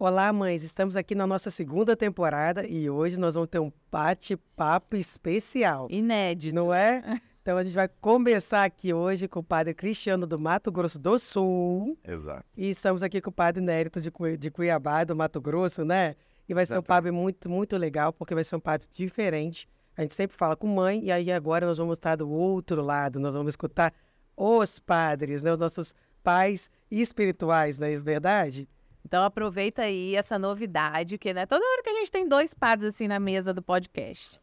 Olá, mães! Estamos aqui na nossa segunda temporada e hoje nós vamos ter um bate-papo especial. Inédito. Não é? Então a gente vai começar aqui hoje com o Padre Cristiano do Mato Grosso do Sul. Exato. E estamos aqui com o Padre Nérito de Cuiabá, do Mato Grosso, né? E vai ser um padre muito, muito legal, porque vai ser um padre diferente. A gente sempre fala com mãe, e aí agora nós vamos estar do outro lado, nós vamos escutar os padres, né? Os nossos pais espirituais, não é verdade? Então aproveita aí essa novidade, que né, toda hora que a gente tem dois padres assim na mesa do podcast.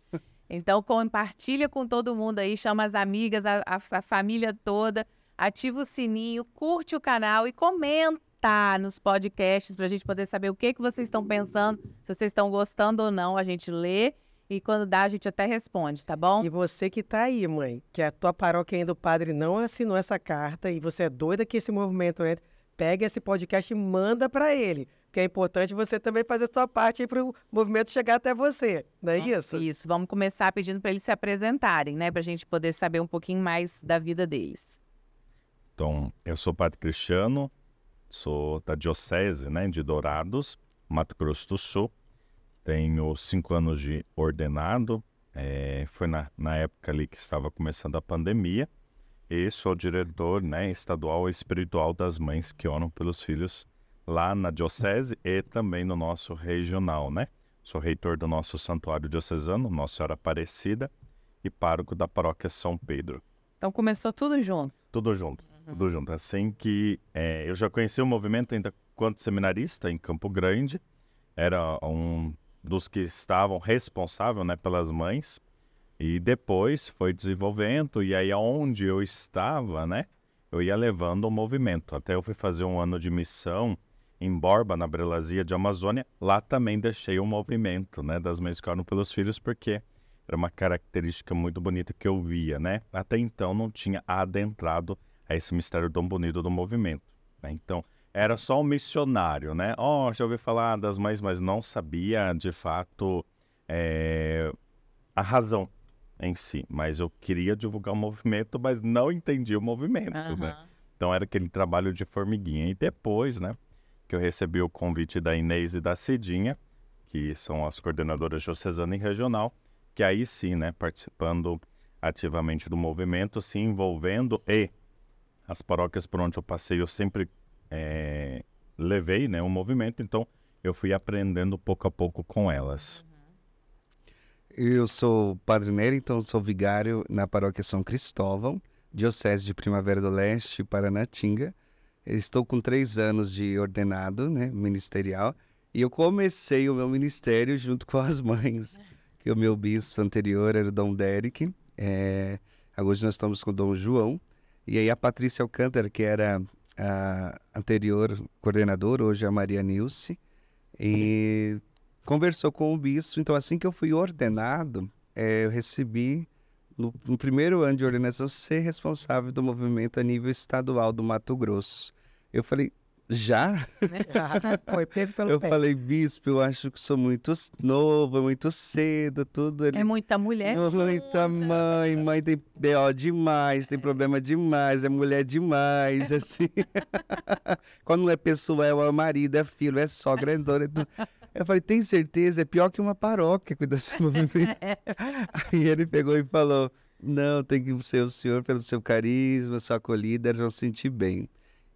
Então compartilha com todo mundo aí, chama as amigas, a família toda, ativa o sininho, curte o canal e comenta nos podcasts para a gente poder saber o que vocês estão pensando, se vocês estão gostando ou não, a gente lê e quando dá a gente até responde, tá bom? E você que tá aí, mãe, que a tua paróquia ainda o padre não assinou essa carta e você é doida que esse movimento entre, pega esse podcast e manda para ele, porque é importante você também fazer a sua parte para o movimento chegar até você, não é isso? Isso, vamos começar pedindo para eles se apresentarem, né, para a gente poder saber um pouquinho mais da vida deles. Então, eu sou o Padre Cristiano, sou da Diocese, né, de Dourados, Mato Grosso do Sul. Tenho 5 anos de ordenado, foi na época ali que estava começando a pandemia. E sou diretor, né, estadual e espiritual das mães que oram pelos filhos lá na Diocese e também no nosso regional, né? Sou reitor do nosso santuário diocesano, Nossa Senhora Aparecida, e pároco da paróquia São Pedro. Então começou tudo junto? Tudo junto, tudo junto. Assim que eu já conheci o movimento ainda quando seminarista em Campo Grande, era um dos que estavam responsáveis, né, pelas mães. E depois foi desenvolvendo, e aí onde eu estava, né, eu ia levando o movimento. Até eu fui fazer um ano de missão em Borba, na Brelazia de Amazônia. Lá também deixei o movimento, né, das mães que oram pelos filhos, porque era uma característica muito bonita que eu via, né. Até então não tinha adentrado a esse mistério tão bonito do movimento, né? Então era só um missionário, né. Já ouvi falar das mães, mas não sabia de fato a razão em si, mas eu queria divulgar o movimento, mas não entendia o movimento, né? Então era aquele trabalho de formiguinha. E depois, né, que eu recebi o convite da Inês e da Cidinha, que são as coordenadoras diocesana e regional, que aí sim, né, participando ativamente do movimento, se envolvendo, e as paróquias por onde eu passei, eu sempre levei, né, o movimento, então eu fui aprendendo pouco a pouco com elas. Eu sou o Padre Nery, então sou vigário na paróquia São Cristóvão, Diocese de Primavera do Leste, Paranatinga. Estou com 3 anos de ordenado, né, ministerial, e eu comecei o meu ministério junto com as mães, que o meu bispo anterior era o Dom Derek, hoje nós estamos com o Dom João, e aí a Patrícia Alcântara, que era a anterior coordenadora, hoje é a Maria Nilce, e conversou com o bispo. Então assim que eu fui ordenado, eu recebi, no primeiro ano de ordenação, ser responsável do movimento a nível estadual do Mato Grosso. Eu falei, já? Foi pego pelo Eu pé. falei, bispo, eu acho que sou muito novo, muito cedo, tudo. É muita mulher? Muita mãe tem BO demais, tem problema demais, é mulher demais, assim. Quando não é pessoa, é marido, é filho, é sogra, é dona. Eu falei, tem certeza? É pior que uma paróquia cuidar desse movimento. Aí ele pegou e falou, não, tem que ser o senhor pelo seu carisma, sua acolhida, eles vão se sentir bem.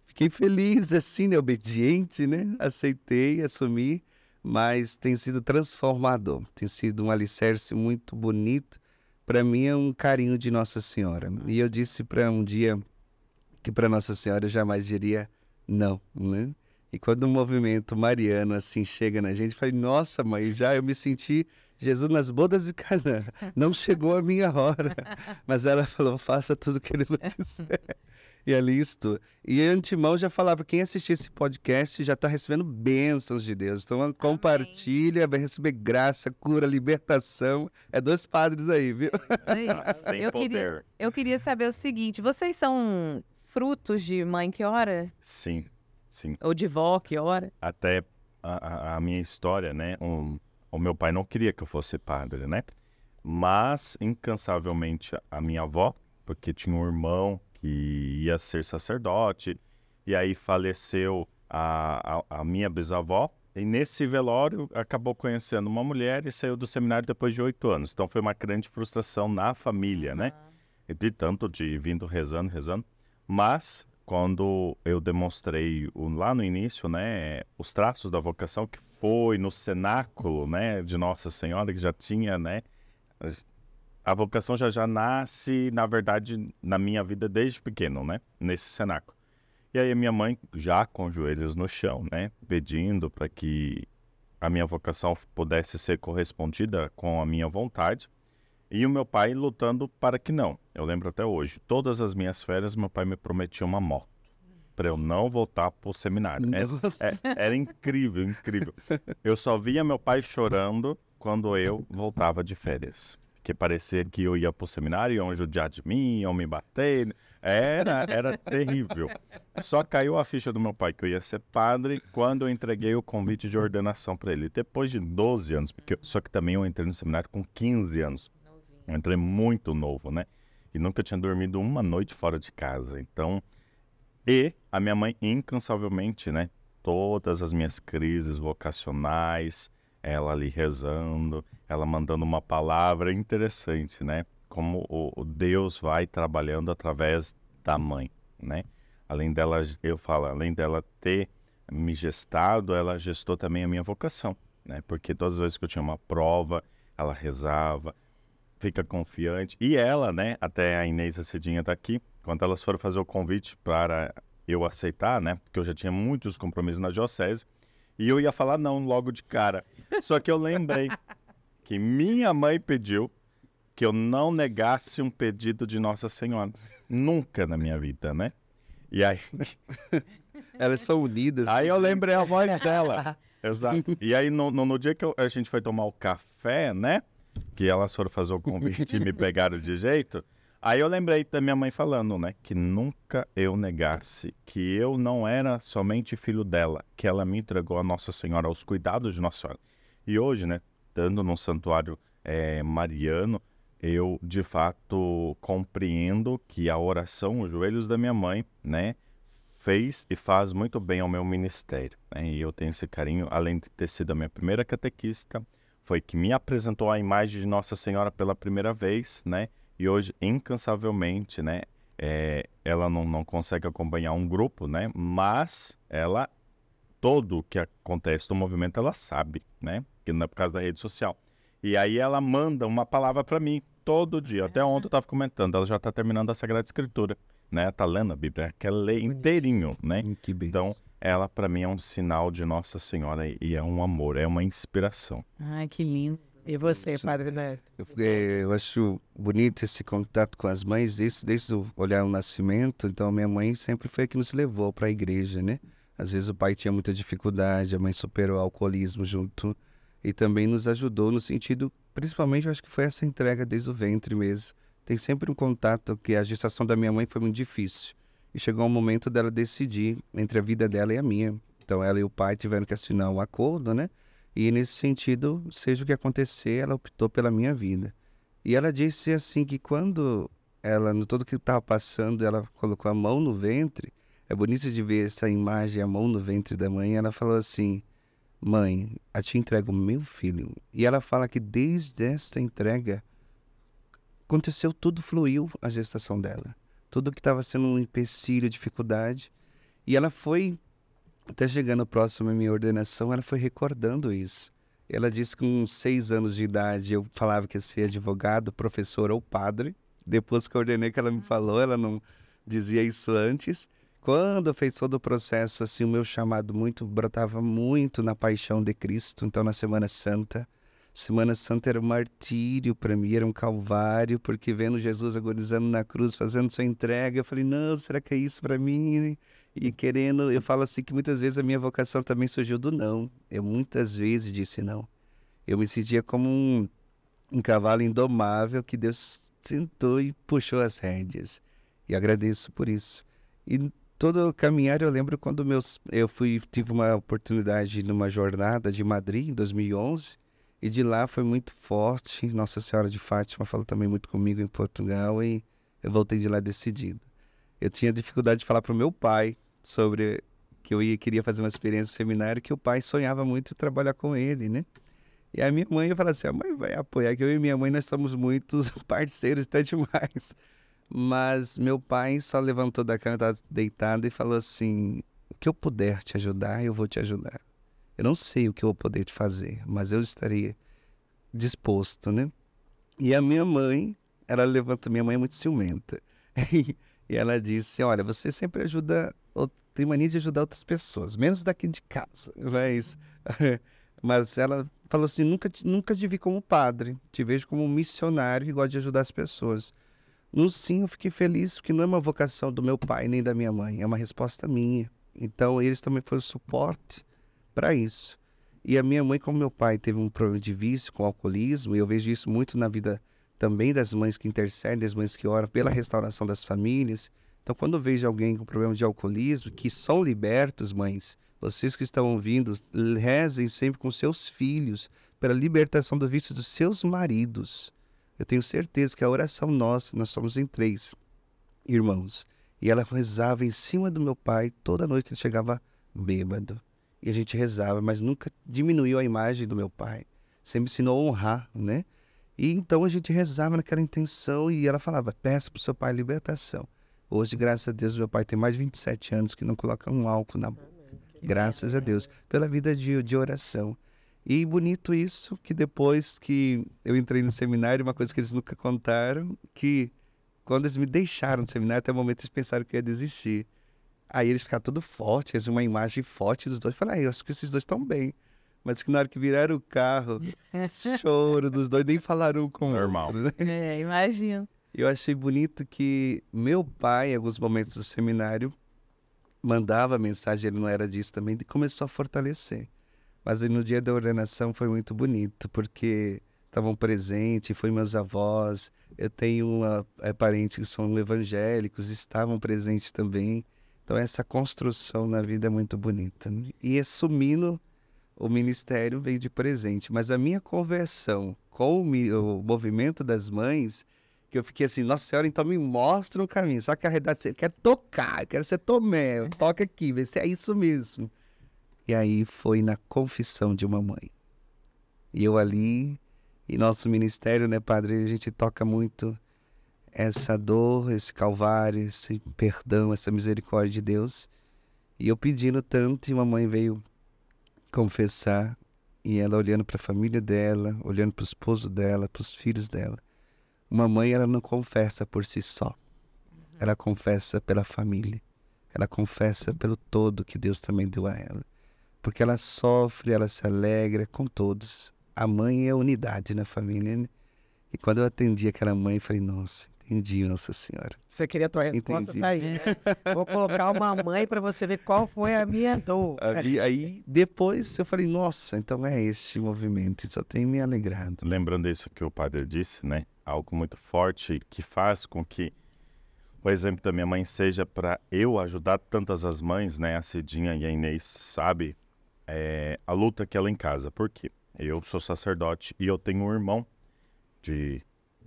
Fiquei feliz, assim, né, obediente, né? Aceitei, assumi, mas tem sido transformador. Tem sido um alicerce muito bonito. Para mim é um carinho de Nossa Senhora. E eu disse para um dia que para Nossa Senhora eu jamais diria não, né? E quando o movimento mariano assim chega na gente, eu falei, nossa mãe, já eu me senti Jesus nas bodas de Canaã. Não chegou a minha hora. Mas ela falou, faça tudo o que ele disser. E ali estou. E antemão já falar para quem assistir esse podcast, já está recebendo bênçãos de Deus. Então compartilha, vai receber graça, cura, libertação. É 2 padres aí, viu? Tem poder. Eu queria saber o seguinte, vocês são frutos de mãe que ora? Sim, sim. Ou de vó que ora? Até a minha história, né? O meu pai não queria que eu fosse padre, né? Mas, incansavelmente, a minha avó, porque tinha um irmão que ia ser sacerdote, e aí faleceu a minha bisavó, E nesse velório, acabou conhecendo uma mulher e saiu do seminário depois de 8 anos. Então, foi uma grande frustração na família, né? E de tanto de vindo rezando. Mas, quando eu demonstrei lá no início, né, os traços da vocação, que foi no cenáculo, né, de Nossa Senhora, que já tinha, né, a vocação já nasce, na verdade, na minha vida desde pequeno, né, nesse cenáculo. E aí a minha mãe, já com os joelhos no chão, né, pedindo para que a minha vocação pudesse ser correspondida com a minha vontade, e o meu pai lutando para que não. Eu lembro até hoje, todas as minhas férias, meu pai me prometia uma moto, para eu não voltar para o seminário. Era incrível, incrível. Eu só via meu pai chorando quando eu voltava de férias. Que parecia que eu ia para o seminário, iam judiar de mim, iam me bater. Era terrível. Só caiu a ficha do meu pai que eu ia ser padre quando eu entreguei o convite de ordenação para ele. Depois de 12 anos, só que também eu entrei no seminário com 15 anos. Eu entrei muito novo, né? E nunca tinha dormido uma noite fora de casa. Então, e a minha mãe incansavelmente, né? Todas as minhas crises vocacionais, ela ali rezando, ela mandando uma palavra interessante, né? Como o Deus vai trabalhando através da mãe, né? Além dela, eu falo, além dela ter me gestado, ela gestou também a minha vocação, né? Porque todas as vezes que eu tinha uma prova, ela rezava, fica confiante. E ela, né? Até a Inês Acidinha tá aqui, quando elas foram fazer o convite para eu aceitar, né? Porque eu já tinha muitos compromissos na diocese, e eu ia falar não logo de cara. Só que eu lembrei que minha mãe pediu que eu não negasse um pedido de Nossa Senhora. Nunca na minha vida, né? E aí... Elas são unidas. Aí eu lembrei a voz dela. Exato. E aí no dia que a gente foi tomar o café, né? Que elas foram fazer o convite e me pegaram de jeito. Aí eu lembrei da minha mãe falando, né? Que nunca eu negasse que eu não era somente filho dela, que ela me entregou a Nossa Senhora, aos cuidados de Nossa Senhora. E hoje, né? Estando num santuário mariano, eu de fato compreendo que a oração, os joelhos da minha mãe, né? Fez e faz muito bem ao meu ministério, né? E eu tenho esse carinho, além de ter sido a minha primeira catequista, foi que me apresentou a imagem de Nossa Senhora pela primeira vez, né? E hoje, incansavelmente, né? Ela não consegue acompanhar um grupo, né? Mas ela, todo o que acontece no movimento, ela sabe, né? Que não é por causa da rede social. E aí ela manda uma palavra para mim todo dia. Até ontem eu estava comentando, ela já está terminando a Sagrada Escritura, né? Tá lendo a Bíblia, quer ler inteirinho, né? Que bem. Então, ela para mim é um sinal de Nossa Senhora e é um amor, é uma inspiração. Ai, que lindo. E você, Padre Neto? Eu acho bonito esse contato com as mães, desde o olhar o nascimento. Então, minha mãe sempre foi a que nos levou para a igreja, né? Às vezes o pai tinha muita dificuldade, a mãe superou o alcoolismo junto e também nos ajudou no sentido, principalmente, eu acho que foi essa entrega desde o ventre mesmo. Tem sempre um contato, que a gestação da minha mãe foi muito difícil. E chegou um momento dela decidir entre a vida dela e a minha. Então, ela e o pai tiveram que assinar um acordo, né? E nesse sentido, seja o que acontecer, ela optou pela minha vida. E ela disse assim que quando ela, no todo que estava passando, ela colocou a mão no ventre. É bonito de ver essa imagem, a mão no ventre da mãe. Ela falou assim: mãe, eu te entrego o meu filho. E ela fala que desde esta entrega, aconteceu tudo, fluiu a gestação dela. Tudo que estava sendo um empecilho, dificuldade. E ela foi... Até chegando próximo à minha ordenação, ela foi recordando isso. Ela disse que com 6 anos de idade eu falava que ia ser advogado, professor ou padre. Depois que eu ordenei que ela me falou, ela não dizia isso antes. Quando fez todo o processo, assim, o meu chamado brotava muito na paixão de Cristo. Então, na Semana Santa era um martírio para mim, era um calvário, porque vendo Jesus agonizando na cruz, fazendo sua entrega, eu falei, não, será que é isso para mim? E querendo, eu falo assim que muitas vezes a minha vocação também surgiu do não. Eu muitas vezes disse não. Eu me sentia como um cavalo indomável que Deus sentou e puxou as rédeas. E agradeço por isso. E todo o caminhar, eu lembro quando tive uma oportunidade numa jornada de Madrid, em 2011, e de lá foi muito forte. Nossa Senhora de Fátima falou também muito comigo em Portugal e eu voltei de lá decidido. Eu tinha dificuldade de falar para o meu pai sobre que eu queria fazer uma experiência no seminário, que o pai sonhava muito em trabalhar com ele, né? E a minha mãe, eu falava assim, a mãe vai apoiar, que eu e minha mãe, nós somos muitos parceiros, até demais. Mas meu pai só levantou da cama, estava deitado e falou assim, o que eu puder te ajudar, eu vou te ajudar. Eu não sei o que eu vou poder te fazer, mas eu estaria disposto, né? E a minha mãe, ela levanta, minha mãe é muito ciumenta. E ela disse, olha, você sempre ajuda, tem mania de ajudar outras pessoas, menos daqui de casa, mas ela falou assim, nunca te vi como padre, te vejo como um missionário que gosta de ajudar as pessoas. No sim, eu fiquei feliz, porque não é uma vocação do meu pai nem da minha mãe, é uma resposta minha. Então, eles também foram suporte para isso. E a minha mãe, como meu pai teve um problema de vício com alcoolismo, e eu vejo isso muito na vida também das mães que intercedem, das mães que oram pela restauração das famílias. Então, quando eu vejo alguém com problema de alcoolismo, que são libertos, mães, vocês que estão ouvindo, rezem sempre com seus filhos pela libertação do vício dos seus maridos. Eu tenho certeza que a oração nossa, nós somos em 3 irmãos, e ela rezava em cima do meu pai toda noite que ele chegava bêbado. E a gente rezava, mas nunca diminuiu a imagem do meu pai. Sempre ensinou a honrar, né? E então a gente rezava naquela intenção e ela falava, peça para o seu pai libertação. Hoje, graças a Deus, meu pai tem mais de 27 anos que não coloca um álcool na boca. Graças a Deus, pela vida de oração. E bonito isso, que depois que eu entrei no seminário, uma coisa que eles nunca contaram, que quando eles me deixaram no seminário, até o momento eles pensaram que eu ia desistir. Aí eles ficaram tudo fortes, uma imagem forte dos dois. Eu falei, eu acho que esses dois estão bem. Mas que na hora que viraram o carro, choro dos dois, nem falaram um com o Normal. outro, né? Imagino. Eu achei bonito que meu pai, em alguns momentos do seminário, mandava mensagem, ele não era disso também, e começou a fortalecer. Mas aí, no dia da ordenação foi muito bonito, porque estavam presentes, foi meus avós, eu tenho parentes que são evangélicos, estavam presentes também. Então essa construção na vida é muito bonita, né? E assumindo o ministério veio de presente, mas a minha conversão com o movimento das mães, que eu fiquei assim, nossa senhora, então me mostra um caminho, só que a realidade você quer tocar, eu quero ser Tomé, toca aqui, vê se é isso mesmo. E aí foi na confissão de uma mãe. E eu ali, e nosso ministério, né, padre, a gente toca muito essa dor, esse calvário, esse perdão, essa misericórdia de Deus. E eu pedindo tanto, e uma mãe veio confessar, e ela olhando para a família dela, olhando para o esposo dela, para os filhos dela. Uma mãe, ela não confessa por si só. Ela confessa pela família. Ela confessa pelo todo que Deus também deu a ela. Porque ela sofre, ela se alegra com todos. A mãe é unidade na família, né? E quando eu atendi aquela mãe, eu falei, nossa, entendi, Nossa Senhora. Você queria a tua resposta? Entendi. Tá aí. Né? Vou colocar uma mãe para você ver qual foi a minha dor. Aí, depois, eu falei, nossa, então é este movimento, e só tem me alegrado. Lembrando isso que o padre disse, né? Algo muito forte que faz com que o exemplo da minha mãe seja para eu ajudar tantas as mães, né? A Cidinha e a Inês, sabe? A luta que ela em casa. Por quê? Eu sou sacerdote e eu tenho um irmão de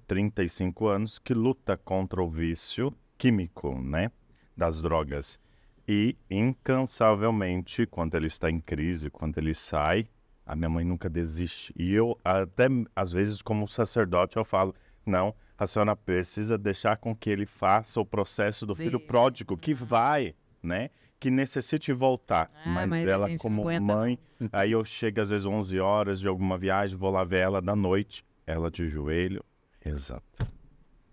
35 anos que luta contra o vício químico, né? Das drogas. E, incansavelmente, quando ele está em crise, quando ele sai, a minha mãe nunca desiste. E eu, até às vezes, como sacerdote, eu falo, não, a senhora precisa deixar com que ele faça o processo do filho pródigo, que vai, né? Que necessite voltar. Mas ela, como mãe, aí eu chego às vezes 11 horas de alguma viagem, vou lá ver ela da noite, ela de joelho, rezando.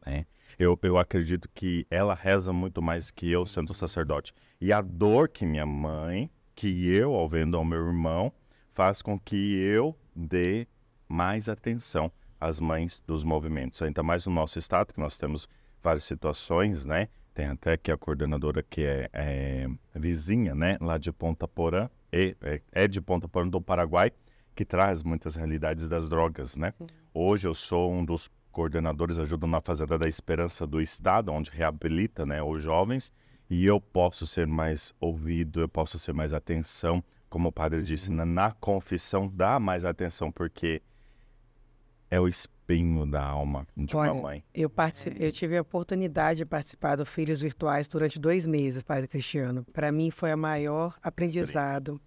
Né? Eu acredito que ela reza muito mais que eu, sendo sacerdote. E a dor que minha mãe, que eu, ao vendo ao meu irmão, faz com que eu dê mais atenção às mães dos movimentos. Ainda mais no nosso estado, que nós temos várias situações, né? Tem até aqui a coordenadora que é vizinha, né? Lá de Ponta Porã, é de Ponta Porã do Paraguai, que traz muitas realidades das drogas, né? Sim. Hoje eu sou um dos coordenadores, ajudo na Fazenda da Esperança do Estado, onde reabilita, né, os jovens, e eu posso ser mais ouvido, eu posso ser mais atenção, como o padre disse, na confissão, dá mais atenção, porque é o espinho da alma de uma Olha, mãe. eu tive a oportunidade de participar do Filhos Virtuais durante 2 meses, Padre Cristiano. Para mim foi o maior aprendizado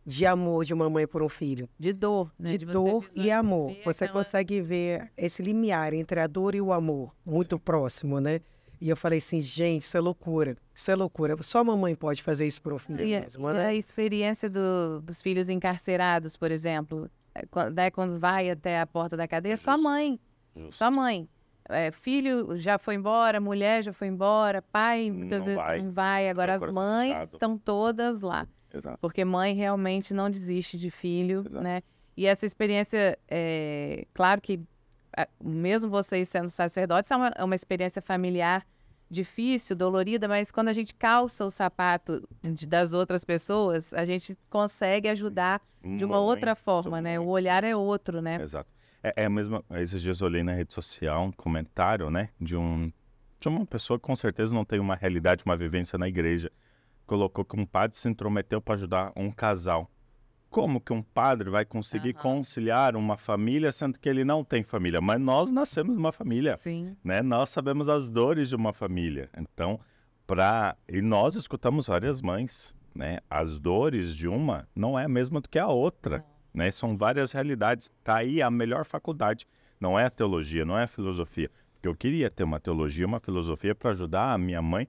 de amor de uma mãe por um filho. De dor, né? De você dor e amor. ver Você aquela- consegue ver esse limiar entre a dor e o amor, muito próximo, né? E eu falei assim, gente, isso é loucura. Isso é loucura. Só a mamãe pode fazer isso por um filho E mesmo, a né? experiência dos filhos encarcerados, por exemplo, quando vai até a porta da cadeia, só mãe. Justo. Só mãe. Filho já foi embora, mulher já foi embora, pai muitas Não vezes vai. não vai. Agora as Coração mães fechado. estão todas lá. Exato. Porque mãe realmente não desiste de filho, Exato. né? E essa experiência, claro que mesmo vocês sendo sacerdotes, é uma experiência familiar difícil, dolorida, mas quando a gente calça o sapato das outras pessoas, a gente consegue ajudar de uma outra forma, né? O olhar é outro, né? Exato. É a mesma. Esses dias eu olhei na rede social um comentário, né? De uma pessoa que com certeza não tem uma realidade, uma vivência na igreja. Colocou que um padre se intrometeu para ajudar um casal. Como que um padre vai conseguir conciliar uma família, sendo que ele não tem família? Mas nós nascemos numa família, Sim. né? Nós sabemos as dores de uma família. Então, e nós escutamos várias mães, né? As dores de uma não é a mesma do que a outra, né? São várias realidades. Tá aí a melhor faculdade. Não é a teologia, não é a filosofia. Porque eu queria ter uma teologia, uma filosofia para ajudar a minha mãe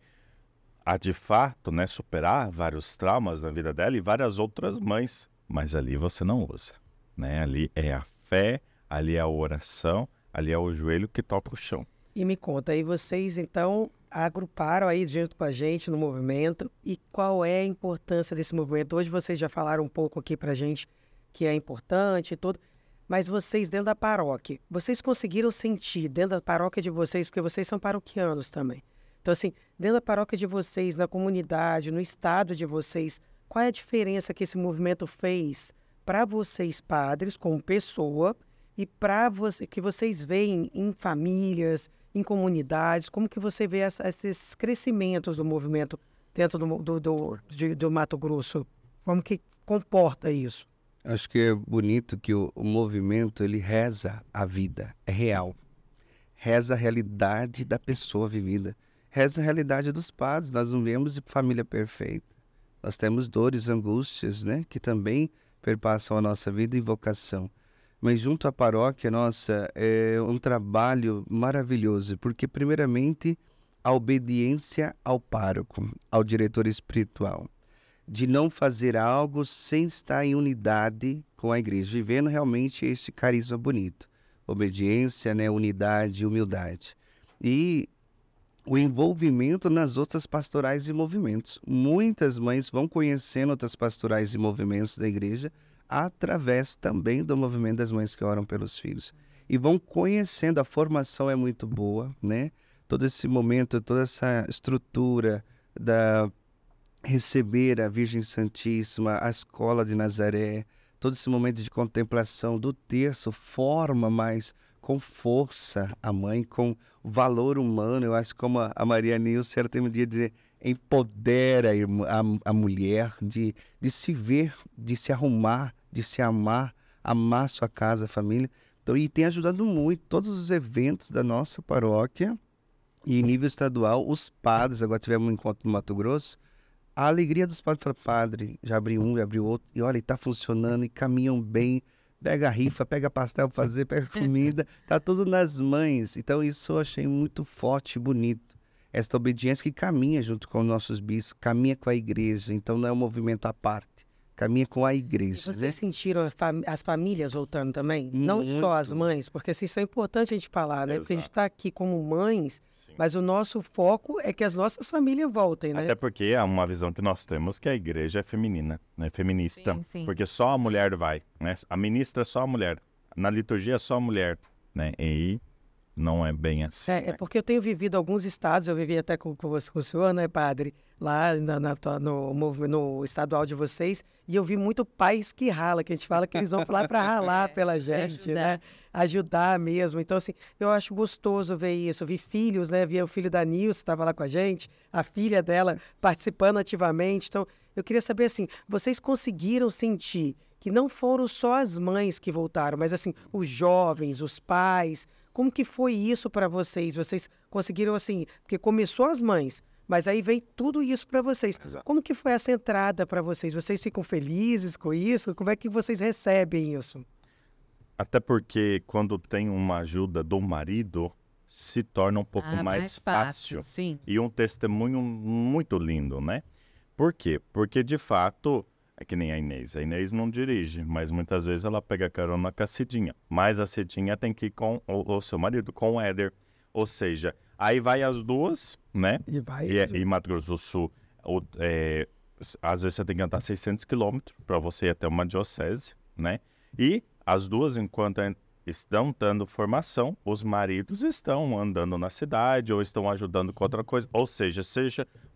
a, de fato, né, superar vários traumas na vida dela e várias outras mães. Mas ali você não usa, né? Ali é a fé, ali é a oração, ali é o joelho que toca o chão. E me conta, aí vocês então agruparam aí junto com a gente no movimento, e qual é a importância desse movimento? Hoje vocês já falaram um pouco aqui pra gente que é importante e tudo, mas vocês dentro da paróquia, vocês conseguiram sentir dentro da paróquia de vocês, porque vocês são paroquianos também. Então assim, dentro da paróquia de vocês, na comunidade, no estado de vocês, qual é a diferença que esse movimento fez para vocês padres como pessoa e para que vocês veem em famílias, em comunidades, como que você vê esses crescimentos do movimento dentro do Mato Grosso? Como que comporta isso? Acho que é bonito que o movimento, ele reza a vida, é real. Reza a realidade da pessoa vivida. Reza a realidade dos padres, nós não vemos família perfeita. Nós temos dores, angústias, né, que também perpassam a nossa vida e vocação. Mas junto à paróquia, nossa, é um trabalho maravilhoso, porque primeiramente a obediência ao pároco, ao diretor espiritual, de não fazer algo sem estar em unidade com a igreja, vivendo realmente este carisma bonito. Obediência, né, unidade, humildade. E o envolvimento nas outras pastorais e movimentos. Muitas mães vão conhecendo outras pastorais e movimentos da igreja através também do movimento das mães que oram pelos filhos. E vão conhecendo, a formação é muito boa, né? Todo esse momento, toda essa estrutura da receber a Virgem Santíssima, a escola de Nazaré, todo esse momento de contemplação do terço forma mais com força a mãe, com valor humano. Eu acho que como a Maria Nilce, ela tem um dia de dizer, empodera a mulher de se ver, de se arrumar, de se amar sua casa, a família. Então, e tem ajudado muito todos os eventos da nossa paróquia e em nível estadual, os padres, agora tivemos um encontro no Mato Grosso, a alegria dos padres, fala, padre, já abri um, já abri outro, e olha, está funcionando, e caminham bem, pega a rifa, pega pastel para fazer, pega comida, tá tudo nas mães. Então isso eu achei muito forte e bonito. Esta obediência que caminha junto com os nossos bispos, caminha com a igreja, então não é um movimento à parte, caminha com a igreja. Vocês né? sentiram as famílias voltando também? Não só as mães, porque assim, isso é importante a gente falar, né? Porque a gente está aqui como mães, Sim. mas o nosso foco é que as nossas famílias voltem, né? Até porque é uma visão que nós temos que a igreja é feminina, né? Feminista. Sim, sim. Porque só a mulher vai, né? A ministra é só a mulher. Na liturgia é só a mulher, né? E não é bem assim. É porque eu tenho vivido alguns estados, eu vivi até com o senhor, né, padre, lá no estadual de vocês, e eu vi muito pais que rala, que a gente fala que eles vão lá para ralar pela gente, né? Ajudar mesmo. Então, assim, eu acho gostoso ver isso. Eu vi filhos, né? Vi o filho da Nilce, estava lá com a gente, a filha dela participando ativamente. Então, eu queria saber, assim, vocês conseguiram sentir que não foram só as mães que voltaram, mas assim, os jovens, os pais. Como que foi isso para vocês? Vocês conseguiram assim, porque começou as mães, mas aí vem tudo isso para vocês. Exato. Como que foi essa entrada para vocês? Vocês ficam felizes com isso? Como é que vocês recebem isso? Até porque quando tem uma ajuda do marido, se torna um pouco mais fácil. Sim. E um testemunho muito lindo, né? Por quê? Porque, de fato, é que nem a Inês. A Inês não dirige, mas muitas vezes ela pega carona com a Cidinha. Mas a Cidinha tem que ir com o seu marido, com o Éder. Ou seja, aí vai as duas, né? E vai. E em Mato Grosso do Sul, às vezes você tem que andar 600 quilômetros para você ir até uma diocese, né? E as duas, enquanto estão dando formação, os maridos estão andando na cidade ou estão ajudando com outra coisa. Ou seja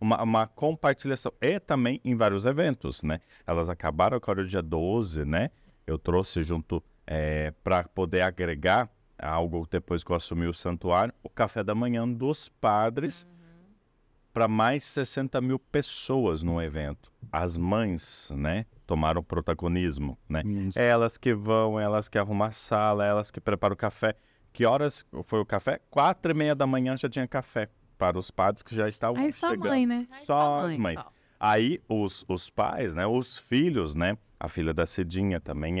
uma compartilhação. E também em vários eventos, né? Elas acabaram agora o dia 12, né? Eu trouxe junto para poder agregar algo depois que eu assumi o santuário, o café da manhã dos padres para mais 60 mil pessoas no evento. As mães, né? Tomaram protagonismo, né? Isso. Elas que vão, elas que arrumam a sala, elas que preparam o café. Que horas foi o café? 4:30 da manhã já tinha café para os padres que já estavam Aí só chegando. mãe, né? Aí Só as mães. só. Aí os pais, né? Os filhos, né? A filha da Cidinha também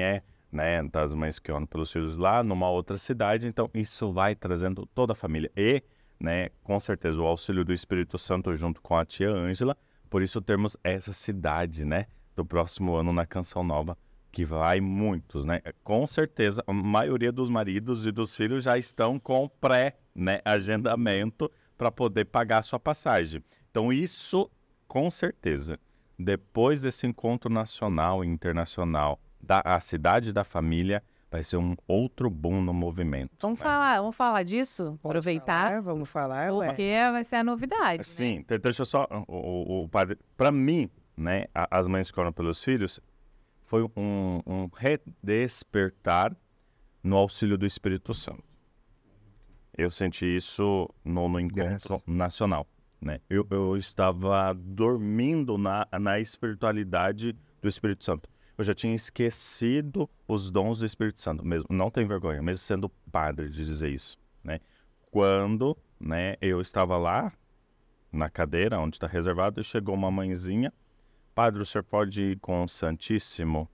né? Das mães que oram pelos filhos lá numa outra cidade. Então isso vai trazendo toda a família. E, né? Com certeza o auxílio do Espírito Santo junto com a tia Ângela. Por isso temos essa cidade, né? Do próximo ano na Canção Nova, que vai muitos, né? Com certeza, a maioria dos maridos e dos filhos já estão com pré-agendamento para poder pagar a sua passagem. Então, isso, com certeza, depois desse encontro nacional e internacional a Cidade da Família, vai ser um outro boom no movimento. Vamos né? falar disso? Aproveitar. Vamos falar, ué. Porque vai ser a novidade. Né? Sim, deixa eu só... O padre, para mim, né, as mães que oram pelos filhos, foi um redespertar no auxílio do Espírito Santo. Eu senti isso no encontro nacional, né? Eu estava dormindo na espiritualidade do Espírito Santo. Eu já tinha esquecido os dons do Espírito Santo, mesmo. Não tenho vergonha, mesmo sendo padre, de dizer isso, né? Quando, né, eu estava lá, na cadeira, onde está reservado, e chegou uma mãezinha. Padre, o senhor pode ir com o Santíssimo?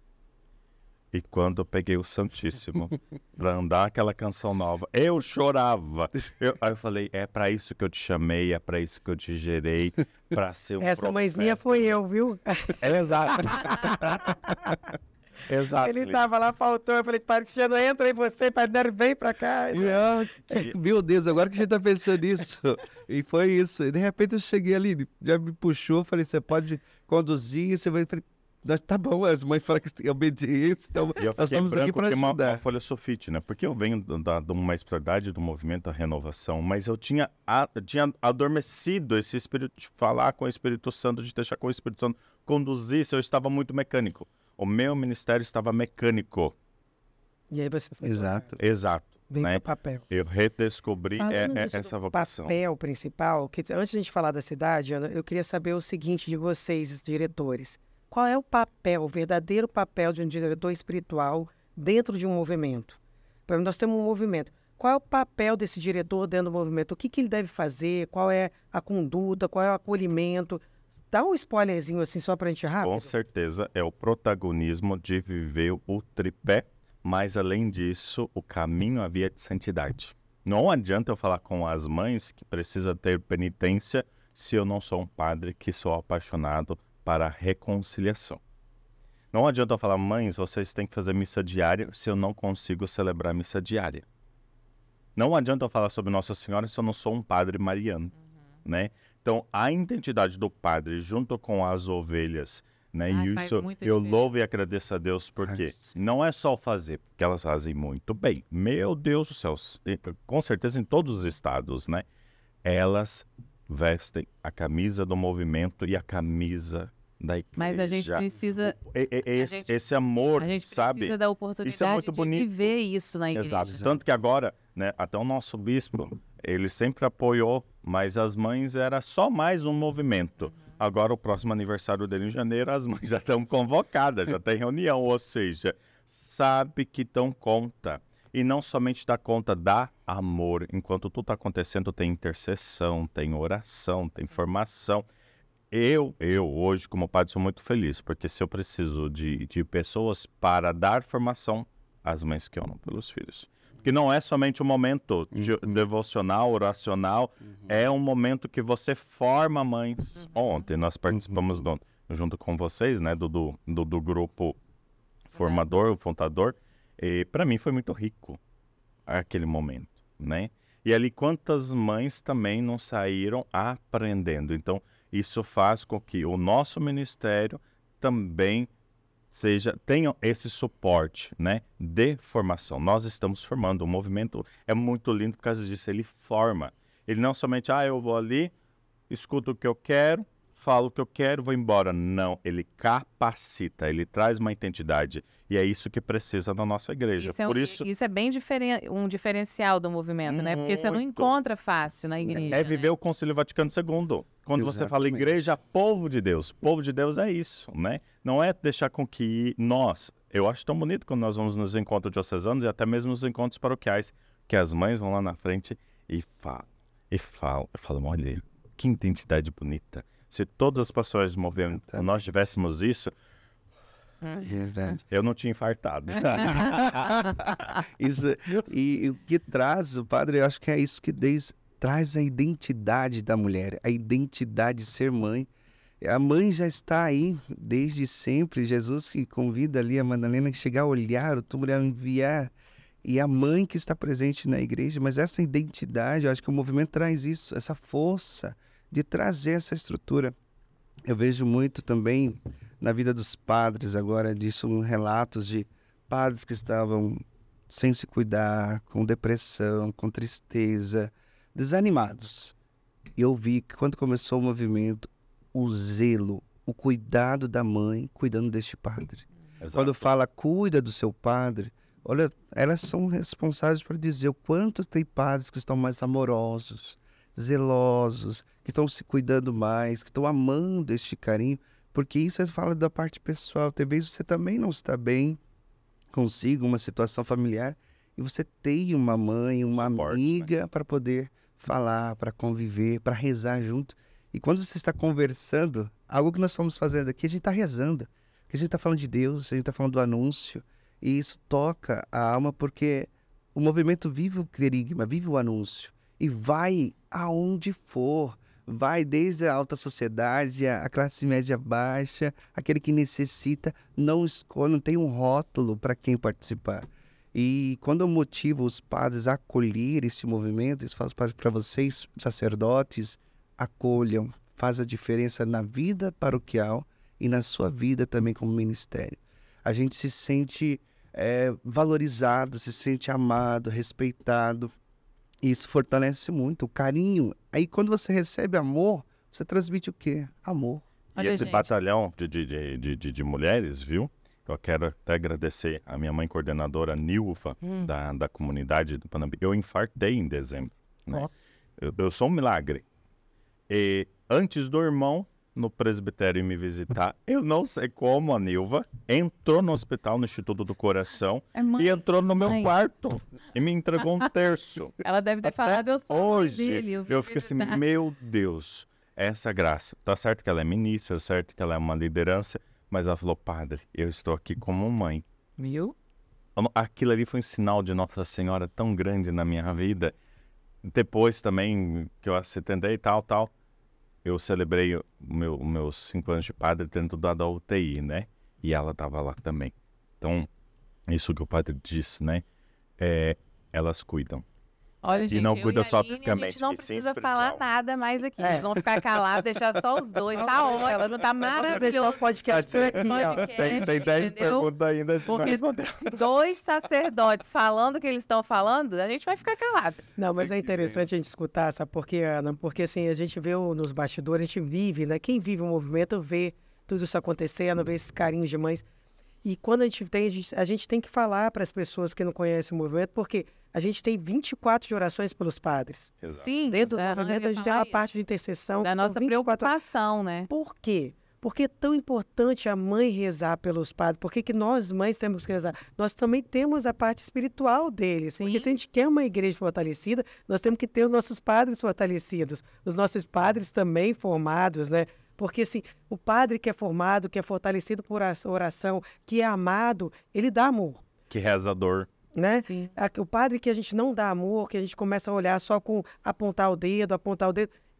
E quando eu peguei o Santíssimo para andar aquela Canção Nova, eu chorava. Aí eu falei, é para isso que eu te chamei, é para isso que eu te gerei, para ser um Essa profeta. mãezinha foi eu, viu? Exato. Exato. Ele tava lá, faltou. Eu falei, Padre Cristiano, entra aí você, Padre, vem pra cá. Meu Deus, agora que a gente tá pensando nisso. E foi isso. E de repente eu cheguei ali, já me puxou, falei, você pode conduzir, você vai. Eu falei, tá bom, as mães falam que tem obediência, então E eu nós fiquei estamos aqui branco para que uma ajudar. folha sulfite, né? Porque eu venho de uma espiritualidade do movimento da renovação, mas eu tinha adormecido esse espírito de falar com o Espírito Santo, de deixar com o Espírito Santo conduzir, eu estava muito mecânico. O meu ministério estava mecânico. E aí você foi. Exato. Exato. Vem né? pro papel. Eu redescobri Falando disso essa do vocação. papel principal, que antes de a gente falar da cidade, Ana, eu queria saber o seguinte de vocês, diretores. Qual é o papel, o verdadeiro papel de um diretor espiritual dentro de um movimento? Por exemplo, nós temos um movimento. Qual é o papel desse diretor dentro do movimento? O que ele deve fazer? Qual é a conduta? Qual é o acolhimento? Dá um spoilerzinho assim só pra gente rápido. Com certeza é o protagonismo de viver o tripé, mas além disso, o caminho à via de santidade. Não adianta eu falar com as mães que precisa ter penitência se eu não sou um padre que sou apaixonado para a reconciliação. Não adianta eu falar, mães, vocês têm que fazer missa diária se eu não consigo celebrar missa diária. Não adianta eu falar sobre Nossa Senhora se eu não sou um padre mariano, né? Então, a identidade do padre junto com as ovelhas, né? Ai, E faz isso muita eu diferença. louvo e agradeço a Deus porque não é só o fazer, porque elas fazem muito bem. Meu Deus do céu, com certeza em todos os estados, né? Elas vestem a camisa do movimento e a camisa da igreja. Mas a gente precisa, Esse amor, a gente sabe? precisa da oportunidade Isso é muito de bonito. viver isso na igreja. Exato. Tanto que agora, né, até o nosso bispo, ele sempre apoiou, mas as mães era só mais um movimento. Agora, o próximo aniversário dele em janeiro, as mães já estão convocadas, já tem reunião, ou seja, sabe que dão conta. E não somente dá conta, dá amor. Enquanto tudo está acontecendo, tem intercessão, tem oração, tem formação. Eu hoje, como pai, sou muito feliz, porque se eu preciso de pessoas para dar formação, as mães que oram pelos filhos. Porque não é somente um momento devocional, oracional, é um momento que você forma mães. Ontem nós participamos junto com vocês, né, do grupo formador, o fundador, e para mim foi muito rico aquele momento, né? E ali quantas mães também não saíram aprendendo. Então, isso faz com que o nosso ministério também tenha esse suporte, né, de formação. Nós estamos formando, o movimento é muito lindo por causa disso, ele forma. Ele não somente, eu vou ali, escuto o que eu quero, falo o que eu quero, vou embora. Não, ele capacita, ele traz uma identidade. E é isso que precisa na nossa igreja. Isso é bem um diferencial do movimento, né? Porque você não encontra fácil na igreja. É viver o Concílio Vaticano II. Quando você fala igreja, povo de Deus é isso, né? Não é deixar com que eu acho tão bonito quando nós vamos nos encontros diocesanos e até mesmo nos encontros paroquiais, que as mães vão lá na frente e falam, olha, que identidade bonita. Se todas as pessoas do movimento, nós tivéssemos isso, eu não tinha infartado. E o que traz, o padre, eu acho que é isso que traz a identidade da mulher, a identidade de ser mãe. A mãe já está aí desde sempre. Jesus que convida ali a Madalena a chegar a olhar, o túmulo a enviar. E a mãe que está presente na igreja. Mas essa identidade, eu acho que o movimento traz isso, essa força de trazer essa estrutura. Eu vejo muito também na vida dos padres agora disso, relatos de padres que estavam sem se cuidar, com depressão, com tristeza, desanimados. E eu vi que quando começou o movimento, o zelo, o cuidado da mãe cuidando deste padre. Exato. Quando fala cuida do seu padre, olha, elas são responsáveis por dizer o quanto tem padres que estão mais amorosos, zelosos, que estão se cuidando mais, que estão amando este carinho, porque isso fala da parte pessoal. Talvez você também não está bem consigo, uma situação familiar, e você tem uma mãe, uma amiga, né, para poder falar, para conviver, para rezar junto. E quando você está conversando, algo que nós estamos fazendo aqui, a gente está rezando, porque a gente está falando de Deus, a gente está falando do anúncio, e isso toca a alma, porque o movimento vive o querigma, vive o anúncio, e vai aonde for, vai desde a alta sociedade, a classe média baixa, aquele que necessita, não escolhe, não tem um rótulo para quem participar. E quando eu motivo os padres a acolher este movimento, isso faz parte para vocês, sacerdotes, acolham, faz a diferença na vida paroquial e na sua vida também como ministério. A gente se sente valorizado, se sente amado, respeitado. E isso fortalece muito o carinho. Aí quando você recebe amor, você transmite o quê? Amor. E olha, esse batalhão de mulheres, viu? Eu quero até agradecer a minha mãe coordenadora, Nilva, da comunidade do Panambi. Eu infartei em dezembro. Né? Eu sou um milagre. E antes do irmão no presbitério me visitar, eu não sei como a Nilva entrou no hospital, no Instituto do Coração, e entrou no meu quarto e me entregou um terço. Ela deve ter falado, eu sou hoje dele. Eu fiquei assim, meu Deus, essa graça. Tá certo que ela é ministra, certo que ela é uma liderança, mas ela falou, padre, eu estou aqui como mãe. Viu? Aquilo ali foi um sinal de Nossa Senhora tão grande na minha vida. Depois também, que eu acidentei e tal, eu celebrei meus 5 anos de padre dentro da UTI, né? E ela estava lá também. Então, isso que o padre disse, né? Elas cuidam. Olha, gente, e não cuidam só fisicamente. A gente não precisa falar nada mais aqui. Eles vão ficar calados, deixar só os dois. Tá ótimo. Ela não tá maravilhoso. Deixar o podcast por aqui, Tem 10 perguntas ainda. Porque 2 sacerdotes falando o que eles estão falando, a gente vai ficar calado. Não, mas é interessante a gente escutar, sabe por quê, Ana? Porque assim, a gente vê nos bastidores, a gente vive, né? Quem vive o movimento vê tudo isso acontecendo, vê esses carinhos de mães. E quando a gente tem, a gente tem que falar para as pessoas que não conhecem o movimento, porque a gente tem 24 de orações pelos padres. Exato. Sim, Dentro do movimento, a gente tem uma parte de intercessão. da que são nossa 24 preocupação, né? Por quê? Porque é tão importante a mãe rezar pelos padres. Por que que nós, mães, temos que rezar? Nós também temos a parte espiritual deles. Porque Sim. se a gente quer uma igreja fortalecida, nós temos que ter os nossos padres fortalecidos. Os nossos padres também formados, né? Porque assim, o padre que é formado, que é fortalecido por oração, que é amado, ele dá amor, Que rezador. né? Sim. O padre que a gente não dá amor, que a gente começa a olhar só com apontar o dedo, a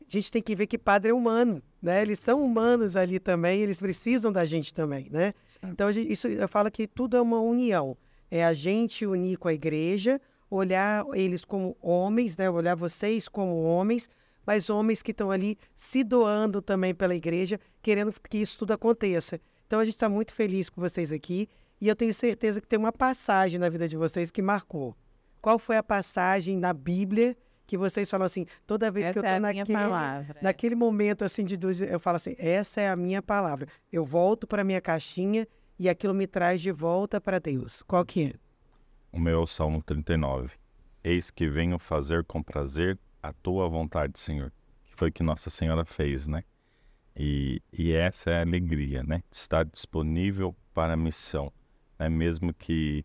gente tem que ver que padre é humano, né? Eles são humanos ali também, eles precisam da gente também, né? Então, isso eu falo que tudo é uma união. É a gente unir com a igreja, olhar eles como homens, né? Olhar vocês como homens, mas homens que estão ali se doando também pela igreja, querendo que isso tudo aconteça. Então, a gente está muito feliz com vocês aqui e eu tenho certeza que tem uma passagem na vida de vocês que marcou. Qual foi a passagem na Bíblia que vocês falam assim, toda vez que eu Essa é estou a minha palavra. naquele momento assim de dúvida, eu falo assim, essa é a minha palavra. Eu volto para minha caixinha e aquilo me traz de volta para Deus. Qual que é? O meu é o Salmo 39. Eis que venho fazer com prazer a tua vontade, Senhor. Que foi o que Nossa Senhora fez, né? E essa é a alegria, né? Estar disponível para a missão, né? Mesmo que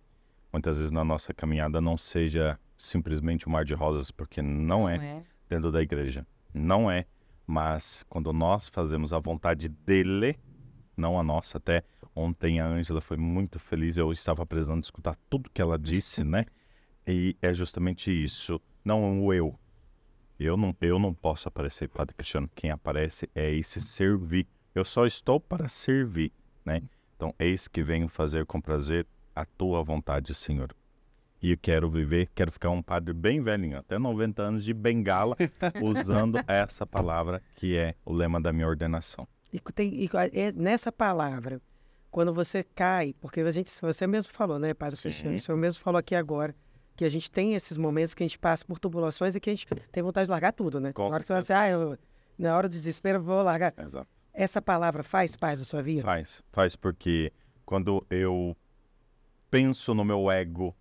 muitas vezes na nossa caminhada não seja simplesmente um mar de rosas, porque não é dentro da igreja. Não é. Mas quando nós fazemos a vontade dele, não a nossa. Até ontem a Ângela foi muito feliz. Eu estava precisando escutar tudo que ela disse, né? E é justamente isso. Não o eu. Eu não posso aparecer, Padre Cristiano. Quem aparece é esse servir. Eu só estou para servir, né? Então, eis que venho fazer com prazer a tua vontade, Senhor. E eu quero ficar um padre bem velhinho, até 90 anos de bengala, usando essa palavra que é o lema da minha ordenação. É nessa palavra, quando você cai, porque você mesmo falou, né, Padre Cristiano? O senhor mesmo falou aqui agora, que a gente tem esses momentos que a gente passa por tubulações e que a gente tem vontade de largar tudo, né? Com na hora que você fala assim, na hora do desespero eu vou largar. Exato. Essa palavra faz paz na sua vida? Faz porque quando eu penso no meu ego,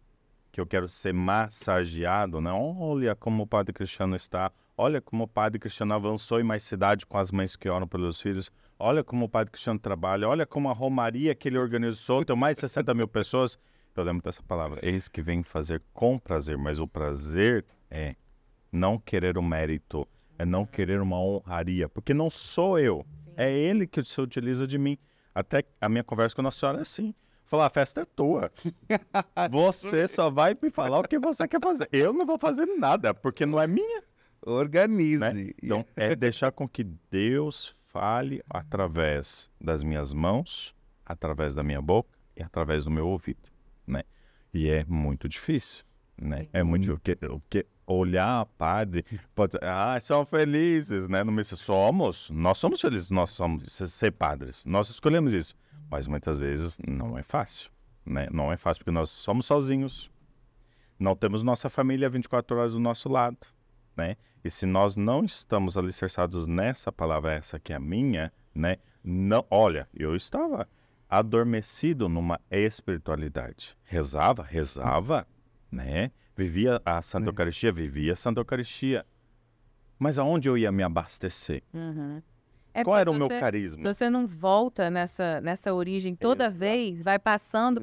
que eu quero ser massageado, né? Olha como o Padre Cristiano está, olha como o Padre Cristiano avançou em mais cidade com as mães que oram pelos filhos, olha como o Padre Cristiano trabalha, olha como a romaria que ele organizou, tem mais de 60 mil pessoas. Eu lembro dessa palavra, eis que vem fazer com prazer, mas o prazer é não querer o mérito, é não querer uma honraria, porque não sou eu, é ele que se utiliza de mim. Até a minha conversa com a Nossa Senhora é assim, falar, a festa é tua, você só vai me falar o que você quer fazer, eu não vou fazer nada, porque não é minha. Organize. Né? Então, é deixar com que Deus fale através das minhas mãos, através da minha boca e através do meu ouvido, né? E é muito difícil, né? É muito difícil, porque olhar padre, pode dizer, são felizes, né? Nós somos felizes, nós somos ser padres, nós escolhemos isso, mas muitas vezes não é fácil, né? Não é fácil porque nós somos sozinhos, não temos nossa família 24 horas do nosso lado, né? E se nós não estamos alicerçados nessa palavra, essa que é a minha, né? Não, olha, eu estava adormecido numa espiritualidade. Rezava, né? Vivia a Santa Eucaristia. Mas aonde eu ia me abastecer? Uhum. Qual era o meu carisma? Se você não volta nessa origem toda vez, vai passando.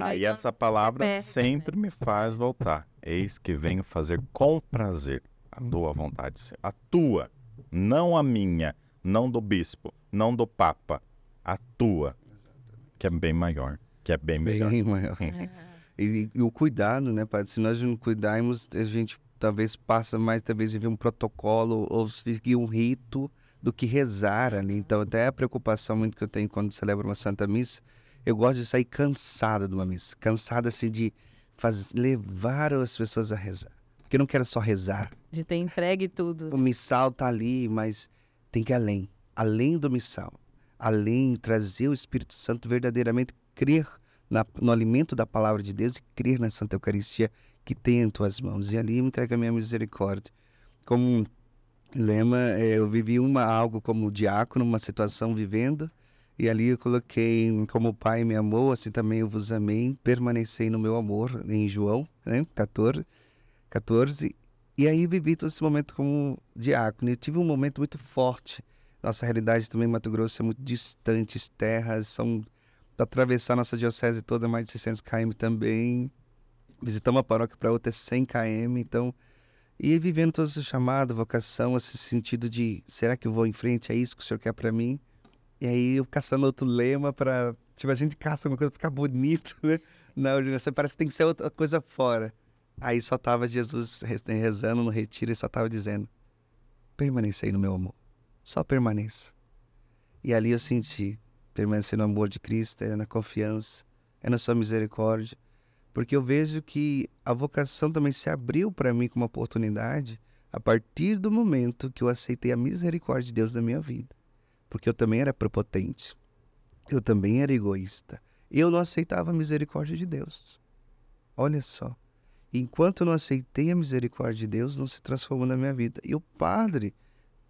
Aí essa palavra sempre me faz voltar. Eis que venho fazer com prazer a tua vontade, a tua, não a minha, não do bispo, não do papa, a tua, que é bem maior, que é bem melhor. Bem maior. E o cuidado, né, Padre? Se nós não cuidarmos, a gente talvez passa mais, talvez viver um protocolo ou seguir um rito do que rezar ali. Então, até a preocupação muito que eu tenho quando celebro uma Santa Missa, eu gosto de sair cansada de uma missa. Cansada, assim, de levar as pessoas a rezar. Porque eu não quero só rezar. De ter entregue tudo. O missal tá ali, mas tem que ir além. Além do missal. Além, trazer o Espírito Santo verdadeiramente, crer no alimento da palavra de Deus e crer na Santa Eucaristia que tem em tuas mãos. E ali me entrega a minha misericórdia. Como lema, eu vivi algo como diácono, uma situação vivendo, E ali eu coloquei, como o Pai me amou, assim também eu vos amei, permanecei no meu amor, em João, né, 14. E aí vivi todo esse momento como diácono. E tive um momento muito forte. Nossa realidade também em Mato Grosso é muito distante, as terras são... Atravessar nossa diocese toda, mais de 600 km também. Visitar uma paróquia para outra é 100 km, então... E vivendo todo esse chamado, vocação, esse sentido de, será que eu vou em frente? É isso que o Senhor quer para mim? E aí eu caçando outro lema para... Tipo, a gente caça alguma coisa para ficar bonito, né? Na organização parece que tem que ser outra coisa fora. Aí só tava Jesus rezando no retiro e só tava dizendo, permanecei no meu amor. Só permaneça. E ali eu senti, permanecer no amor de Cristo, é na confiança, é na sua misericórdia. Porque eu vejo que a vocação também se abriu para mim como uma oportunidade a partir do momento que eu aceitei a misericórdia de Deus na minha vida. Porque eu também era prepotente, eu também era egoísta, eu não aceitava a misericórdia de Deus. Olha só, enquanto eu não aceitei a misericórdia de Deus, não se transformou na minha vida. E o padre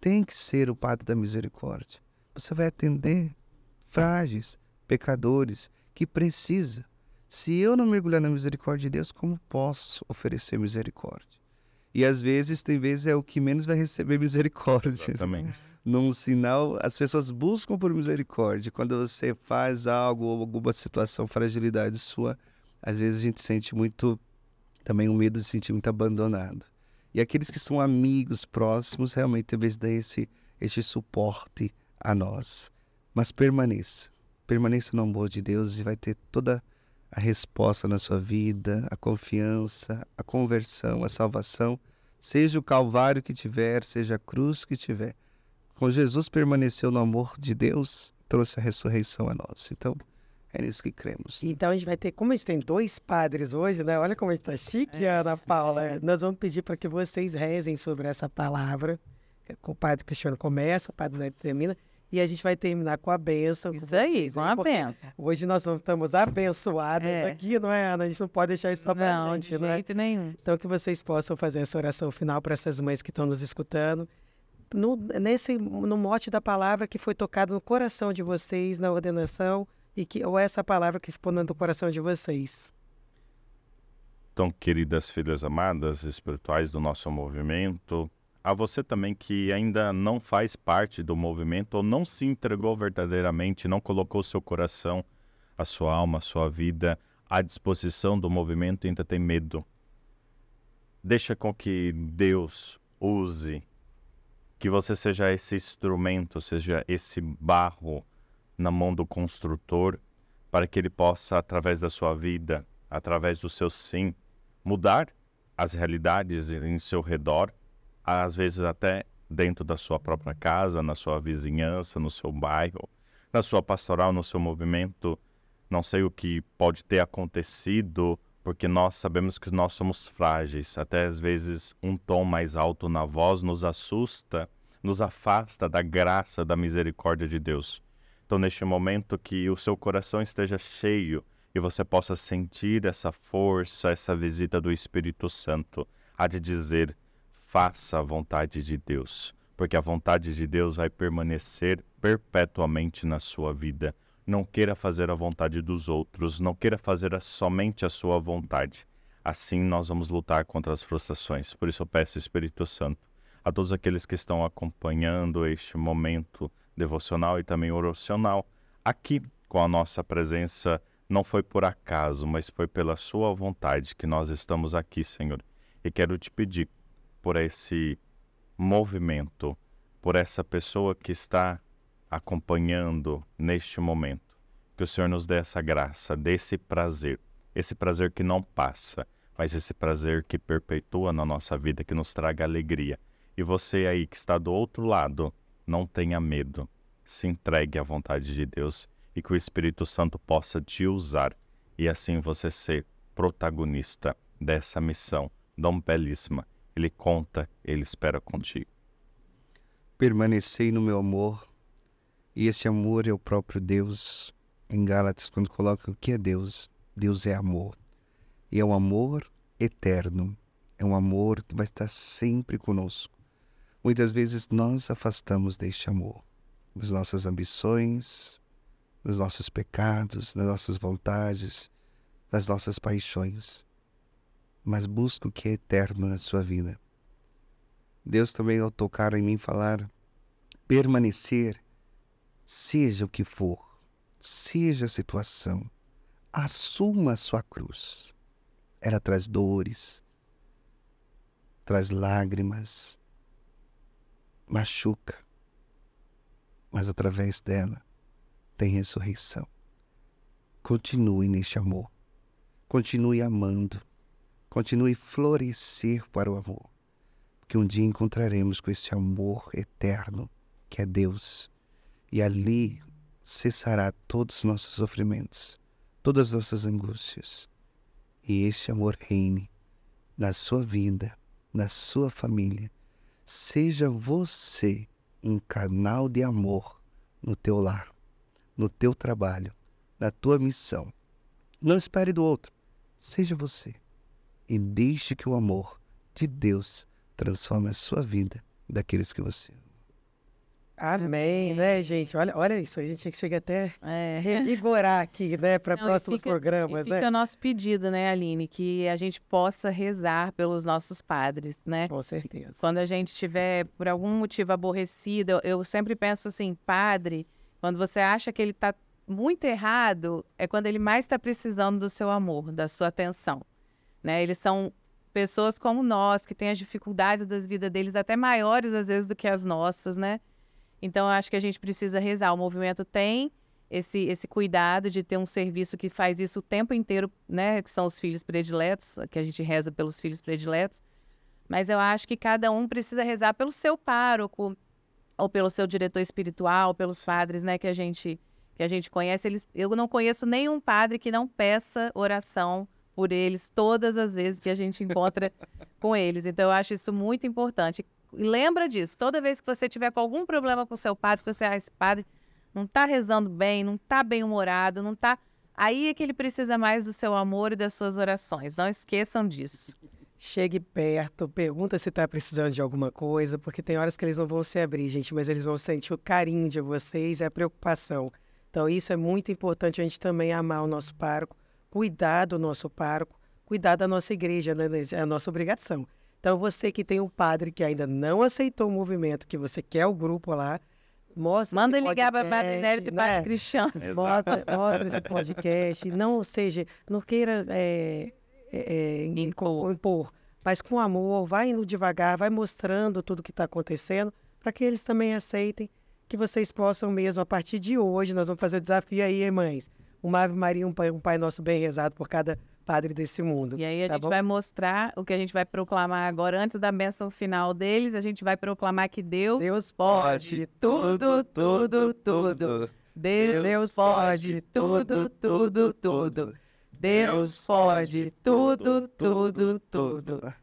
tem que ser o padre da misericórdia. Você vai atender frágeis, pecadores, que precisam. Se eu não mergulhar na misericórdia de Deus, como posso oferecer misericórdia? E às vezes, tem vezes é o que menos vai receber misericórdia. Exatamente. Num sinal, as pessoas buscam por misericórdia. Quando você faz algo ou alguma situação, fragilidade sua, às vezes a gente sente muito, também o medo de se sentir muito abandonado. E aqueles que são amigos próximos, realmente, talvez dê este suporte a nós. Mas permaneça no amor de Deus e vai ter toda a resposta na sua vida, a confiança, a conversão, a salvação, seja o calvário que tiver, seja a cruz que tiver. Com Jesus permaneceu no amor de Deus, trouxe a ressurreição a nós. Então, é nisso que cremos. Então a gente vai ter, como a gente tem 2 padres hoje, né? Olha como a gente tá chique, Ana Paula. Nós vamos pedir para que vocês rezem sobre essa palavra. O padre Cristiano começa, o padre Neto termina. E a gente vai terminar com a bênção. Isso aí, com a bênção. Hoje nós estamos abençoados aqui, não é, Ana? A gente não pode deixar isso só pra gente, não é? De jeito nenhum. Então, que vocês possam fazer essa oração final para essas mães que estão nos escutando. No mote da palavra que foi tocado no coração de vocês, na ordenação, ou essa palavra que ficou no coração de vocês. Então, queridas filhas amadas, espirituais do nosso movimento, a você também que ainda não faz parte do movimento ou não se entregou verdadeiramente, não colocou seu coração, a sua alma, a sua vida à disposição do movimento e ainda tem medo. Deixa com que Deus use, que você seja esse instrumento, seja esse barro na mão do construtor, para que ele possa, através da sua vida, através do seu sim, mudar as realidades em seu redor, às vezes até dentro da sua própria casa, na sua vizinhança, no seu bairro, na sua pastoral, no seu movimento. Não sei o que pode ter acontecido, porque nós sabemos que nós somos frágeis. Até às vezes um tom mais alto na voz nos assusta, nos afasta da graça, da misericórdia de Deus. Então, neste momento, que o seu coração esteja cheio e você possa sentir essa força, essa visita do Espírito Santo, a de dizer: faça a vontade de Deus, porque a vontade de Deus vai permanecer perpetuamente na sua vida. Não queira fazer a vontade dos outros, não queira fazer somente a sua vontade. Assim nós vamos lutar contra as frustrações. Por isso eu peço, Espírito Santo, a todos aqueles que estão acompanhando este momento devocional e também oracional, aqui com a nossa presença, não foi por acaso, mas foi pela sua vontade que nós estamos aqui, Senhor. E quero te pedir, por esse movimento, por essa pessoa que está acompanhando neste momento, que o Senhor nos dê essa graça, desse prazer, esse prazer que não passa, mas esse prazer que perpetua na nossa vida, que nos traga alegria. E você aí que está do outro lado, não tenha medo, se entregue à vontade de Deus e que o Espírito Santo possa te usar e assim você ser protagonista dessa missão tão belíssima. Ele conta, ele espera contigo. Permanecei no meu amor, e este amor é o próprio Deus. Em Gálatas, quando coloca o que é Deus, Deus é amor. E é um amor eterno, é um amor que vai estar sempre conosco. Muitas vezes nós afastamos deste amor, das nossas ambições, nos nossos pecados, nas nossas vontades, nas nossas paixões, mas busca o que é eterno na sua vida. Deus também, ao tocar em mim, falar, permanecer, seja o que for, seja a situação, assuma a sua cruz. Ela traz dores, traz lágrimas, machuca, mas através dela tem ressurreição. Continue neste amor, continue amando, continue florescer para o amor, porque um dia encontraremos com esse amor eterno que é Deus, e ali cessará todos os nossos sofrimentos, todas as nossas angústias, e este amor reine na sua vida, na sua família. Seja você um canal de amor no teu lar, no teu trabalho, na tua missão. Não espere do outro, seja você. E deixe que o amor de Deus transforme a sua vida e daqueles que você ama. Amém, né, gente? Olha isso, a gente chega até revigorar aqui, né, para próximos programas, fica né? o nosso pedido, né, Aline, que a gente possa rezar pelos nossos padres, né? Com certeza. Quando a gente estiver, por algum motivo, aborrecido, eu sempre penso assim, padre, quando você acha que ele está muito errado, é quando ele mais está precisando do seu amor, da sua atenção, né? Eles são pessoas como nós, que têm as dificuldades das vidas deles até maiores, às vezes, do que as nossas, né? Então, eu acho que a gente precisa rezar. O movimento tem esse cuidado de ter um serviço que faz isso o tempo inteiro, né? Que são os filhos prediletos, que a gente reza pelos filhos prediletos. Mas eu acho que cada um precisa rezar pelo seu pároco, ou pelo seu diretor espiritual, pelos padres, né? Que a gente conhece. Eu não conheço nenhum padre que não peça oração por eles todas as vezes que a gente encontra com eles. Então, eu acho isso muito importante. E lembra disso, toda vez que você tiver com algum problema com o seu padre, que você, esse padre não está rezando bem, não está bem-humorado, não está... Aí é que ele precisa mais do seu amor e das suas orações. Não esqueçam disso. Chegue perto, pergunta se está precisando de alguma coisa, porque tem horas que eles não vão se abrir, gente, mas eles vão sentir o carinho de vocês e a preocupação. Então, isso é muito importante, a gente também amar o nosso pároco, cuidar do nosso pároco, cuidar da nossa igreja, né? É a nossa obrigação. Então, você que tem um padre que ainda não aceitou o movimento, que você quer o grupo lá, manda ligar para Padre Nélio e Padre Cristiano. Mostra esse podcast. Não queira impor, mas com amor, vai indo devagar, vai mostrando tudo que está acontecendo, para que eles também aceitem, que vocês possam mesmo, a partir de hoje, nós vamos fazer o desafio aí, hein, mães? Uma Ave Maria, um Pai Nosso bem rezado por cada padre desse mundo. E aí a gente vai mostrar o que a gente vai proclamar agora, antes da bênção final deles, a gente vai proclamar que Deus pode tudo, tudo, tudo. Deus pode tudo, tudo, tudo. Deus pode tudo, tudo, tudo.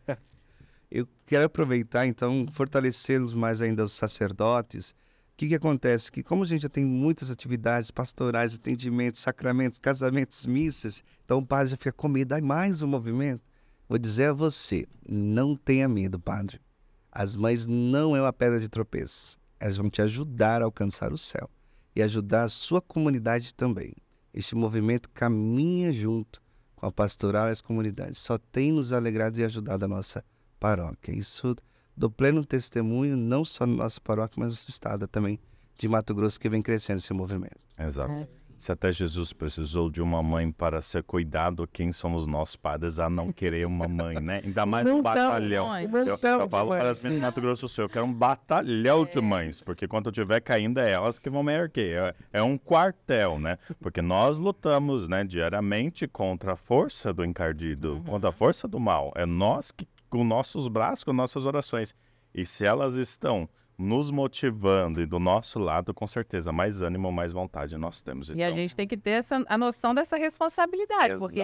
Eu quero aproveitar, então, fortalecê-los mais ainda os sacerdotes. O que acontece? Que como a gente já tem muitas atividades pastorais, atendimentos, sacramentos, casamentos, missas, então o padre já fica com medo. Aí mais um movimento. Vou dizer a você, não tenha medo, padre. As mães não é uma pedra de tropeço. Elas vão te ajudar a alcançar o céu e ajudar a sua comunidade também. Este movimento caminha junto com a pastoral e as comunidades. Só tem nos alegrado e ajudado a nossa paróquia. Isso do pleno testemunho, não só na nossa paróquia, mas no estado também de Mato Grosso, que vem crescendo esse movimento. Exato. Se até Jesus precisou de uma mãe para ser cuidado, quem somos nós, padres, a não querer uma mãe, né? Ainda mais um batalhão. Eu falo para as meninas do Mato Grosso do Sul, eu quero um batalhão de mães, porque quando eu estiver caindo, é elas que vão me erguer. É um quartel, né? Porque nós lutamos, né, diariamente contra a força do encardido, contra a força do mal. É nós que, com nossos braços, com nossas orações. E se elas estão nos motivando e do nosso lado, com certeza, mais ânimo, mais vontade nós temos. Então, e a gente tem que ter a noção dessa responsabilidade, porque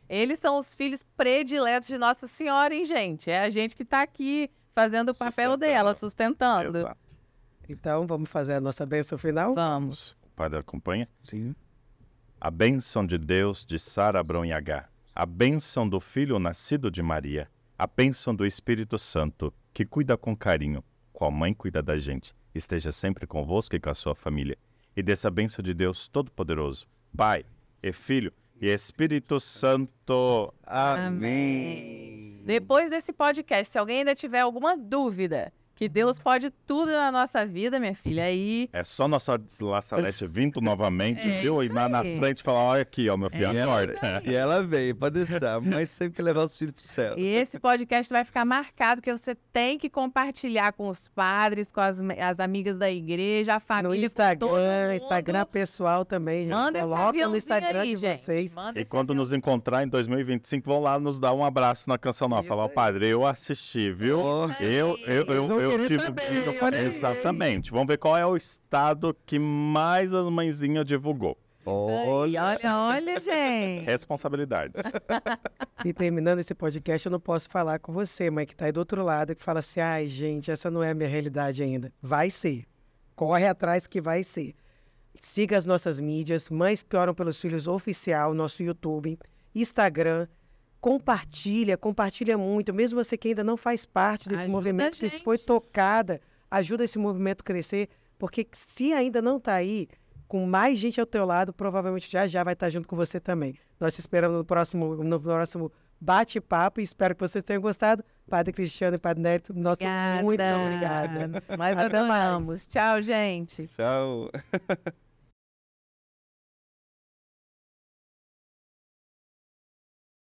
eles são os filhos prediletos de Nossa Senhora, hein, gente? É a gente que está aqui fazendo o papel dela, sustentando. Exato. Então, vamos fazer a nossa bênção final? Vamos. O padre acompanha? Sim. A bênção de Deus de Sara Abrão e Agar, a bênção do Filho nascido de Maria, a bênção do Espírito Santo, que cuida com carinho, qual mãe cuida da gente, esteja sempre convosco e com a sua família. e dessa bênção de Deus Todo-Poderoso, Pai e Filho e Espírito Santo. Amém. Depois desse podcast, se alguém ainda tiver alguma dúvida, que Deus pode tudo na nossa vida, minha filha, aí... É só nossa Salete vindo novamente, viu? E lá na aí. frente falar, olha aqui, ó, meu filho, acorda. E ela veio, pode deixar. A mãe sempre quer levar os filhos pro céu. E esse podcast vai ficar marcado, porque você tem que compartilhar com os padres, com as amigas da igreja, a No família, com todo Instagram, mundo. Instagram pessoal também, gente. Manda esse Coloca no aviãozinho Instagram aí, de gente. vocês. Manda E esse quando nos encontrar em 2025, vão lá nos dar um abraço na Canção Nova. Isso Falar, ó, aí. padre, eu assisti, viu? Ó, Eles vão Eu querer tive... saber, olha aí. Exatamente. Vamos ver qual é o estado que mais a mãezinha divulgou. olha. Olha, gente. Responsabilidade. E terminando esse podcast, eu não posso falar com você, mãe, que tá aí do outro lado, que fala assim, ai, gente, essa não é a minha realidade ainda. Vai ser. Corre atrás que vai ser. Siga as nossas mídias, Mães que Oram pelos Filhos Oficial, nosso YouTube, Instagram. Compartilha muito. Mesmo você que ainda não faz parte desse Ajuda movimento, a que gente. foi tocada, ajuda esse movimento a crescer, porque se ainda não tá aí, com mais gente ao teu lado, provavelmente já vai estar junto com você também. Nós te esperamos no próximo bate-papo e espero que vocês tenham gostado. Padre Cristiano e Padre Nérito, muito obrigada. Nós Até mais. adoramos. Tchau, gente. Tchau.